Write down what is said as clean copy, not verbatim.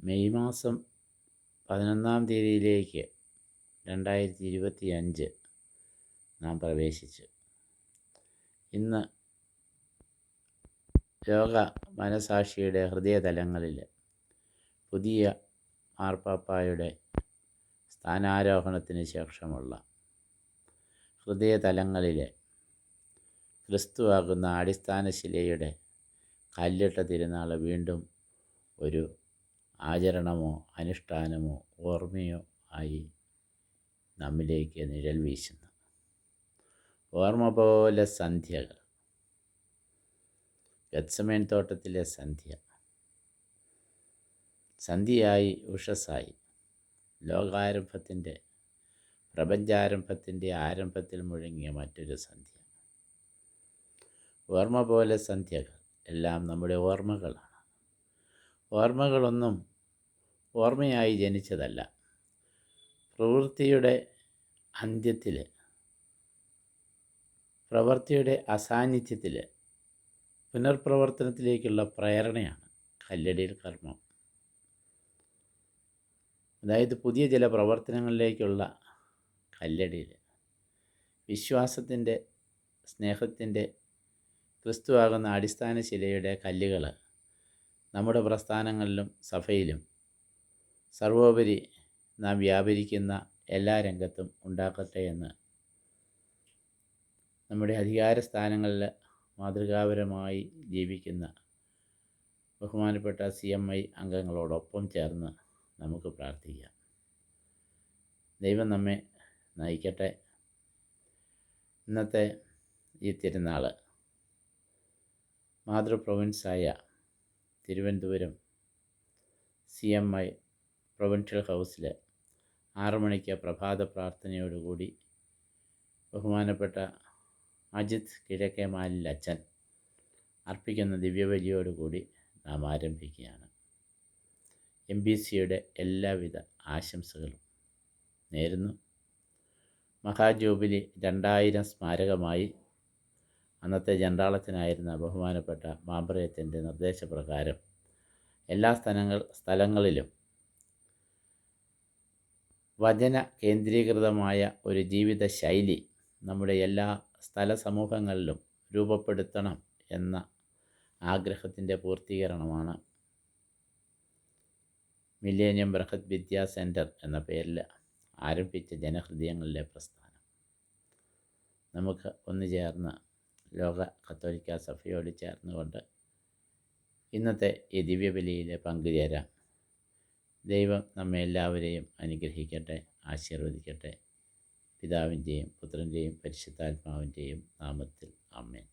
May മാസം 11-ാം തീയതിയിലേക്ക് 2025 നാം പ്രവേശിച്ചു. ഇന്ന് ലോക മനസാക്ഷിയുടെ ഹൃദയതലങ്ങളിൽ പുതിയ മാർപ്പാപ്പായുടെ സ്ഥാനാരോഹണത്തിന് ശേഷമുള്ള ഹൃദയതലങ്ങളിലെ ക്രിസ്തുവാകുന്ന അടിസ്ഥാന ശിലയുടെ കല്ലിട്ട തിരുനാൾ വീണ്ടും ഒരു ആചരണമോ അനുഷ്ഠാനമോ ഓർമ്മയോ ആയി നമ്മിലേക്ക് നിഴൽ വീശുന്നു. ഓർമ്മ പോലെ സന്ധ്യകൾ, ഗത്സമേൻ തോട്ടത്തിലെ സന്ധ്യയായി ഉഷസ്സായി ലോകാരംഭത്തിൻ്റെ പ്രപഞ്ചാരംഭത്തിൻ്റെ ആരംഭത്തിൽ മുഴങ്ങിയ മറ്റൊരു സന്ധ്യ. ഓർമ്മ പോലെ സന്ധ്യകൾ എല്ലാം നമ്മുടെ ഓർമ്മകളാണ്. ഓർമ്മകളൊന്നും ഓർമ്മയായി ജനിച്ചതല്ല. പ്രവൃത്തിയുടെ അന്ത്യത്തിൽ, പ്രവൃത്തിയുടെ അസാന്നിധ്യത്തിൽ പുനർപ്രവർത്തനത്തിലേക്കുള്ള പ്രേരണയാണ് കല്ലടിയിൽ കർമ്മം. അതായത് പുതിയ ചില പ്രവർത്തനങ്ങളിലേക്കുള്ള കല്ലടിയിൽ വിശ്വാസത്തിൻ്റെ, സ്നേഹത്തിൻ്റെ, ക്രിസ്തുവാകുന്ന അടിസ്ഥാന ശിലയുടെ കല്ലുകൾ നമ്മുടെ പ്രസ്ഥാനങ്ങളിലും സഭയിലും സർവോപരി നാം വ്യാപരിക്കുന്ന എല്ലാ രംഗത്തും ഉണ്ടാക്കട്ടെ എന്ന് നമ്മുടെ അധികാര സ്ഥാനങ്ങളിൽ മാതൃകാപരമായി ജീവിക്കുന്ന ബഹുമാനപ്പെട്ട CMI അംഗങ്ങളോടൊപ്പം ചേർന്ന് നമുക്ക് പ്രാർത്ഥിക്കാം. ദൈവം നമ്മെ നയിക്കട്ടെ. ഇന്നത്തെ ഈ തിരുനാൾ മാതൃ പ്രൊവിൻസായ തിരുവനന്തപുരം CMI പ്രൊവിൻഷ്യൽ ഹൗസിൽ 6 മണിക്ക് പ്രഭാത പ്രാർത്ഥനയോടുകൂടി ബഹുമാനപ്പെട്ട അജിത് കിഴക്കേമാലിൽ അച്ഛൻ അർപ്പിക്കുന്ന ദിവ്യബലിയോടുകൂടി നാം ആരംഭിക്കുകയാണ്. MBCയുടെ എല്ലാവിധ ആശംസകളും നേരുന്നു. മഹാജൂബിലി 2000 സ്മാരകമായി അന്നത്തെ ജണ്ടാളത്തിനായിരുന്ന ബഹുമാനപ്പെട്ട മാമ്പറയത്തിൻ്റെ നിർദ്ദേശപ്രകാരം എല്ലാ സ്ഥലങ്ങളിലും വചന കേന്ദ്രീകൃതമായ ഒരു ജീവിത ശൈലി നമ്മുടെ എല്ലാ സ്ഥല സമൂഹങ്ങളിലും രൂപപ്പെടുത്തണം എന്ന ആഗ്രഹത്തിൻ്റെ പൂർത്തീകരണമാണ് മില്ലേനിയം ബൃഹത് വിദ്യാ സെൻറ്റർ എന്ന പേരിൽ ആരംഭിച്ച ജനഹൃദയങ്ങളിലെ പ്രസ്ഥാനം. നമുക്ക് ഒന്നു ചേർന്ന് ലോക കത്തോലിക്ക സഭയോട് ചേർന്നുകൊണ്ട് ഇന്നത്തെ ഈ ദിവ്യബലിയിൽ പങ്കുചേരാം. ദൈവം നമ്മെ എല്ലാവരെയും അനുഗ്രഹിക്കട്ടെ, ആശീർവദിക്കട്ടെ. പിതാവിൻ്റെയും പുത്രൻ്റെയും പരിശുദ്ധാത്മാവിൻ്റെയും നാമത്തിൽ ആമേൻ.